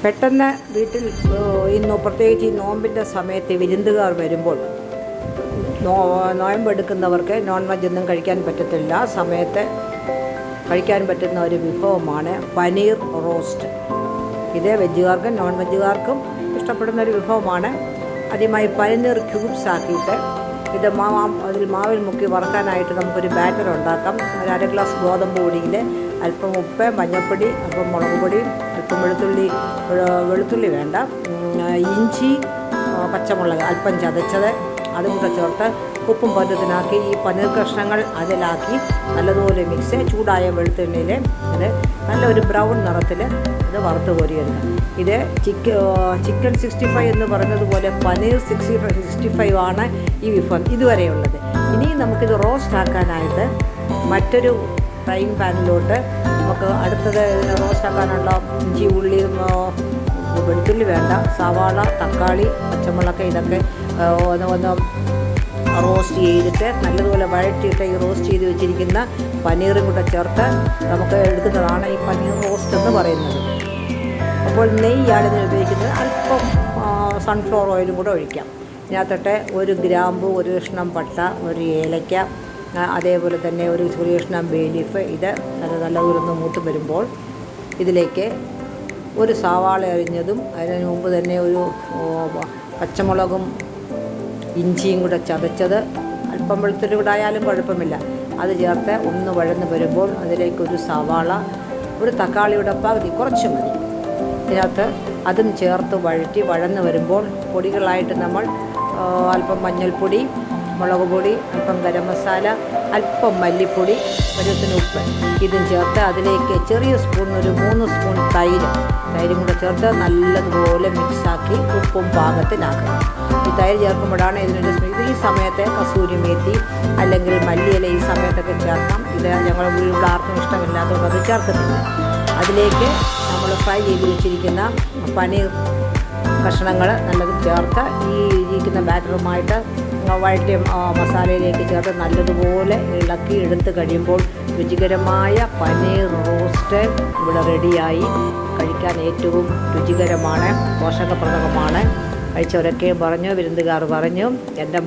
പെട്ടെന്ന് വീട്ടിൽ പ്രത്യേകിച്ച് ഈ നോമ്പിൻ്റെ സമയത്ത് വിരുന്നുകാർ വരുമ്പോൾ നോയമ്പെടുക്കുന്നവർക്ക് നോൺ വെജ് ഒന്നും കഴിക്കാൻ പറ്റത്തില്ല. സമയത്ത് കഴിക്കാൻ പറ്റുന്ന ഒരു വിഭവമാണ് പനീർ റോസ്റ്റ്. ഇത് വെജുകാർക്കും നോൺ വെജുകാർക്കും ഇഷ്ടപ്പെടുന്ന ഒരു വിഭവമാണ്. ആദ്യമായി പനീർ ക്യൂബ്സ് ആക്കിയിട്ട് ഇത് മാവിൽ മുക്കി വറുക്കാനായിട്ട് നമുക്കൊരു ബാറ്റർ ഉണ്ടാക്കാം. ഒരു 1/2 ഗ്ലാസ് ഗോതമ്പ് പൊടിയിൽ അല്പം ഉപ്പ്, മഞ്ഞൾപ്പൊടി, അല്പം മുളക് പൊടി, അല്പം വെളുത്തുള്ളി വേണ്ട, ഇഞ്ചി, പച്ചമുളക് അല്പം ചതച്ചത്, അതും കൂടെ ചേർത്ത് ഉപ്പും പരുവത്തിനാക്കി ഈ പനീർ കഷ്ണങ്ങൾ അതിലാക്കി നല്ലതുപോലെ ചൂടായ വെളുത്തുള്ളിയിൽ ഇത് നല്ലൊരു ബ്രൗൺ നിറത്തിൽ ഇത് വറുത്ത് കോരിയെടുക്കാം. ഇത് ചിക്കൻ 65 എന്ന് പറഞ്ഞതുപോലെ പനീർ 65 ആണ് ഈ വിഭവം ഇതുവരെയുള്ളത്. ഇനി നമുക്കിത് റോസ്റ്റ് ആക്കാനായിട്ട് മറ്റൊരു ഫ്രൈങ് പാനിലോട്ട് നമുക്ക് അടുത്തത് റോസ്റ്റ് ആക്കാനുള്ള ഇഞ്ചി, ഉള്ളി, വെളുത്തുള്ളി വേണ്ട, സവാള, തക്കാളി, പച്ചമുളക് ഇതൊക്കെ ഒന്ന് റോസ്റ്റ് ചെയ്തിട്ട് നല്ലതുപോലെ വഴറ്റിയിട്ട് ഈ റോസ്റ്റ് ചെയ്ത് വെച്ചിരിക്കുന്ന പനീറും കൂടെ ചേർത്ത് നമുക്ക് എടുക്കുന്നതാണ് ഈ പനീർ റോസ്റ്റ് എന്ന് പറയുന്നത്. അപ്പോൾ നെയ്യാണ് ഇതിന് ഉപയോഗിക്കുന്നത്. അല്പം സൺഫ്ലവർ ഓയിലും കൂടെ ഒഴിക്കാം. ഇതിനകത്തോട്ട് 1 ഗ്രാമ്പു, 1 കഷ്ണം പട്ട, 1 ഏലയ്ക്ക, അതേപോലെ തന്നെ 1 ചെറിയ കഷ്ണം ബേ ലീഫ്. ഇത് നല്ലതുപോലെ ഒന്ന് മൂത്ത് വരുമ്പോൾ ഇതിലേക്ക് 1 സവാള അരിഞ്ഞതും അതിന് മുമ്പ് തന്നെ 1 പച്ചമുളകും ഇഞ്ചിയും കൂടെ ചതച്ചത്, അല്പം വെളുത്തുള്ളി കൂടെ ആയാലും കുഴപ്പമില്ല, അത് ചേർത്ത് ഒന്ന് വഴന്ന് വരുമ്പോൾ അതിലേക്ക് 1 സവാള, 1 തക്കാളിയുടെ പകുതി കുറച്ച് മതി. ഇതിനകത്ത് അതും ചേർത്ത് വഴന്ന് വരുമ്പോൾ പൊടികളായിട്ട് നമ്മൾ അല്പം മഞ്ഞൾപ്പൊടി, മുളക് പൊടി, അല്പം ഗരം മസാല, അല്പം മല്ലിപ്പൊടി, പരുവത്തിന് ഉപ്പ് ഇതും ചേർത്ത് അതിലേക്ക് ചെറിയ സ്പൂൺ 3 സ്പൂൺ തൈരും കൂടെ ചേർത്ത് നല്ലതുപോലെ മിക്സാക്കി ഉപ്പും പാകത്തിനാക്കുക. ഈ തൈര് ചേർക്കുമ്പോഴാണ് ഇതിനൊരു ഇത്. ഈ സമയത്ത് കസൂരി മേത്തി അല്ലെങ്കിൽ മല്ലിയില ഈ സമയത്തൊക്കെ ചേർക്കാം. ഇത് ഞങ്ങൾ ഇവിടെ ആർക്കും ഇഷ്ടമില്ലാത്തതുകൊണ്ട് അത് ചേർക്കുന്നില്ല. അതിലേക്ക് നമ്മൾ ഫ്രൈ ചെയ്ത് വെച്ചിരിക്കുന്ന പനീർ കഷ്ണങ്ങൾ നല്ലത് ചേർത്ത് ഈ ഇരിക്കുന്ന ബാറ്ററുമായിട്ട് വഴറ്റിയ മസാലയിലേക്ക് ചേർത്ത് നല്ലതുപോലെ ഇളക്കി എടുത്ത് കഴിയുമ്പോൾ രുചികരമായ പനീർ റോസ്റ്റ് ഇവിടെ റെഡിയായി. കഴിക്കാൻ ഏറ്റവും രുചികരമാണ്, പോഷകപ്രദമാണ്. കഴിച്ചവരൊക്കെ പറഞ്ഞു, വിരുന്നുകാർ പറഞ്ഞു. എൻ്റെ